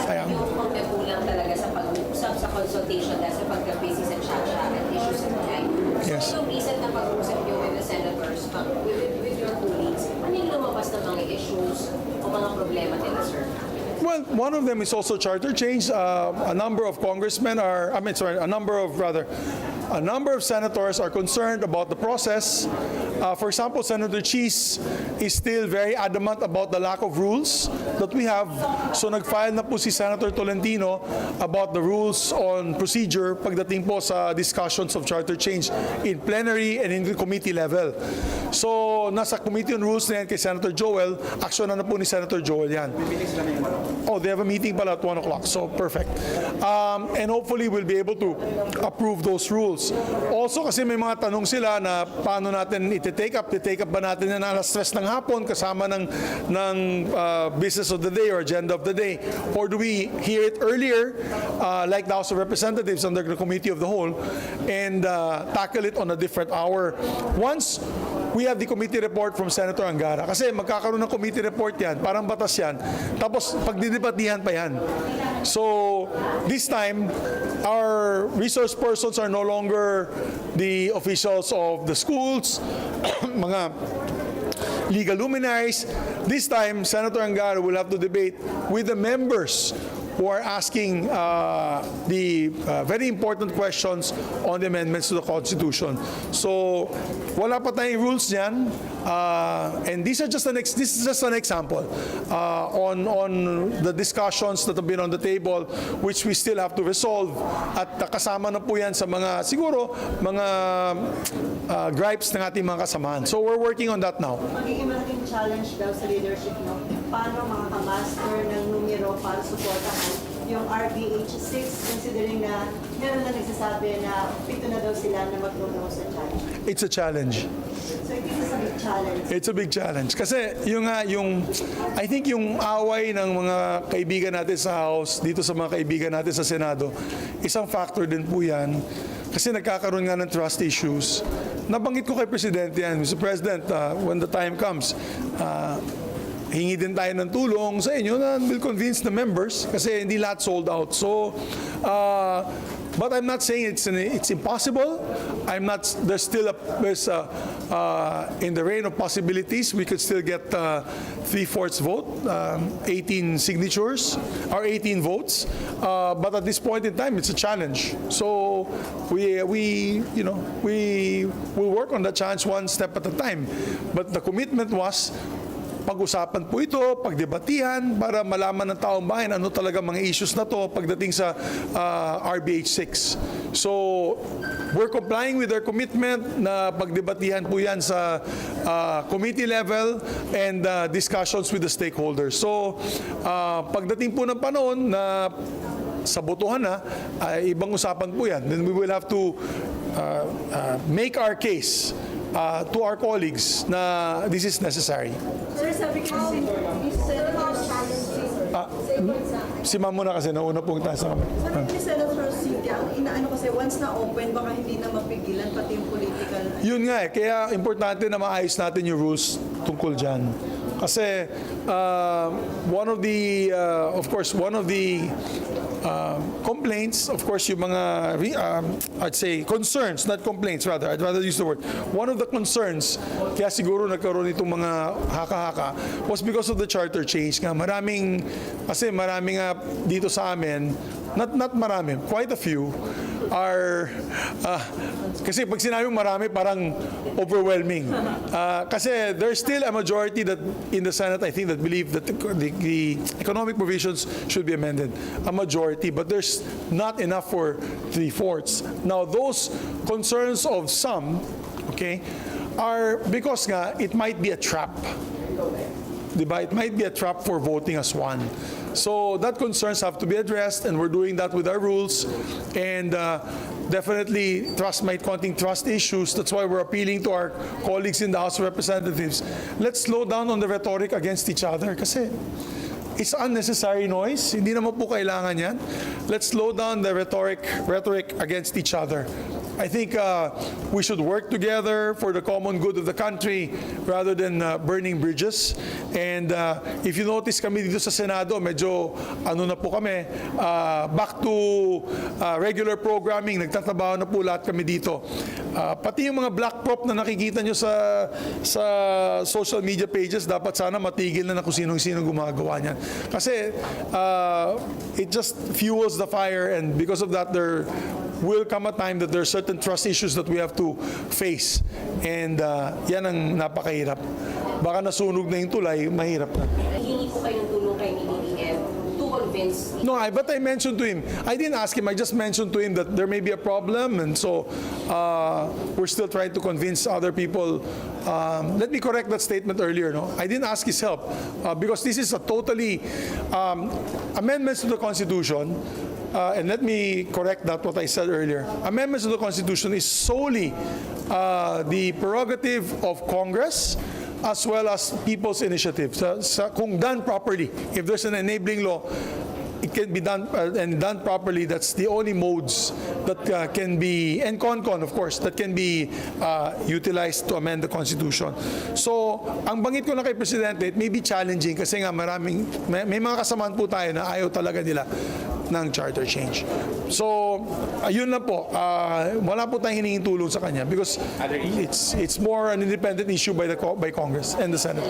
Ayaw. Yung pagkakulang talaga sa pag-uusap, sa consultation, dahil sa pagka-busy sa chat-chat at issues in life. Yes. So yung recent na pag-uusap nyo with the senators, with your colleagues, ano yung lumabas na mga issues o mga problema nila, sir? Well, one of them is also charter change. A number of congressmen are, a number of senators are concerned about the process. For example, Senator Cheese is still very adamant about the lack of rules that we have. So nag-file na po si Senator Tolentino about the rules on procedure pagdating po sa discussions of charter change in plenary and in the committee level. So nasa Committee on Rules na yan kay Senator Joel, action na po ni Senator Joel yan. Oh, they have a meeting pala at 1 o'clock, so perfect. And hopefully we'll be able to approve those rules. Also kasi may mga tanong sila na paano natin iti-take up ba natin yan alas 3 ng hapon kasama ng business of the day or agenda of the day, or do we hear it earlier like the House of Representatives under the Committee of the Whole and tackle it on a different hour once we have the committee report from Senator Angara. Kasi magkakaroon ng committee report yan, parang batas yan, tapos pagdidebatihan pa yan. So this time, our resource persons are no longer the officials of the schools, mga legal luminaries. This time, Senator Angara will have to debate with the members who are asking the very important questions on the amendments to the Constitution. So, wala pa tayong rules niyan. And this is just an example on the discussions that have been on the table, which we still have to resolve. At kasama na po yan sa mga, siguro, mga gripes ng ating mga kasamahan. So, we're working on that now. Magiging malaking challenge daw sa leadership, no? Paano mga kamaster ng numero para suportahan yung RBH 6, considering na meron na nagsasabi na 7 na daw sila na magtulong sa challenge. It's a challenge. So it is a big challenge. It's a big challenge. Kasi I think yung away ng mga kaibigan natin sa House, dito sa mga kaibigan natin sa Senado, isang factor din po yan. Kasi nagkakaroon nga ng trust issues. Nabanggit ko kay Presidente yan, Mr. President, when the time comes, hingi din tayo ng tulong sa inyo na will convince the members kasi hindi lahat sold out. So, but I'm not saying it's impossible. There's still in the reign of possibilities, we could still get 3/4 vote, 18 signatures or 18 votes. But at this point in time, it's a challenge. So we will work on the challenge one step at a time. But the commitment was pag-usapan po ito, pagdebatihan para malaman ng taong bayan ano talaga mga issues na to pagdating sa RBH 6. So, we're complying with our commitment na pagdebatihan po yan sa committee level and discussions with the stakeholders. So, pagdating po ng panahon na sa botohan na, ibang usapan po yan. Then we will have to make our case to our colleagues na this is necessary. Sir, sabi kasi, Si Ma'am muna kasi nauna pong tayo sa kami. sabi ni Senator Cynthia, ang inaano kasi once na open, baka hindi na mapigilan pati yung political. Yun nga kaya importante na maayos natin yung rules tungkol dyan. Kasi one of the complaints, of course, yung mga, I'd say, concerns, not complaints rather, I'd rather use the word. One of the concerns, kaya siguro nagkaroon itong mga haka-haka, was because of the charter change nga. Kasi marami nga dito sa amin, not marami, quite a few, are, kasi pag sinabi marami, parang overwhelming. Kasi there's still a majority that in the Senate, I think, that believe that the economic provisions should be amended. A majority, but there's not enough for 3/4. Now, those concerns of some, okay, are because nga, it might be a trap. Diba? It might be a trap for voting as one. So that concerns have to be addressed, and we're doing that with our rules. And definitely, konting trust issues. That's why we're appealing to our colleagues in the House of Representatives. Let's slow down on the rhetoric against each other kasi it's unnecessary noise. Hindi naman po kailangan yan. Let's slow down the rhetoric against each other. I think we should work together for the common good of the country rather than burning bridges. And if you notice kami dito sa Senado, medyo ano na po kami, back to regular programming, nagtatrabaho na po lahat kami dito. Pati yung mga black prop na nakikita nyo sa social media pages, dapat sana matigil na kung sinong-sino gumagawa niyan. Kasi it just fuels the fire, and because of that, there will come a time that there are certain trust issues that we have to face. And yan ang napakahirap. Baka nasunog na yung tulay, mahirap na. Hingi po kayo ng tulong kay Miguel to convince. No, but I mentioned to him. I didn't ask him. I just mentioned to him that there may be a problem, and so we're still trying to convince other people. Let me correct that statement earlier. No, I didn't ask his help because this is a totally amendments to the Constitution. And let me correct that what I said earlier. Amendments to the Constitution is solely the prerogative of Congress as well as people's initiative. Kung done properly, if there's an enabling law, it can be done and done properly. That's the only modes that can be, and CONCON of course, that can be utilized to amend the Constitution. So, ang bangit ko na kay Presidente, it may be challenging kasi nga may mga kasamahan po tayo na ayaw talaga nila ng charter change. So, ayun lang po. Wala po tayong hiningin tulong sa kanya because it's more an independent issue by Congress and the Senate.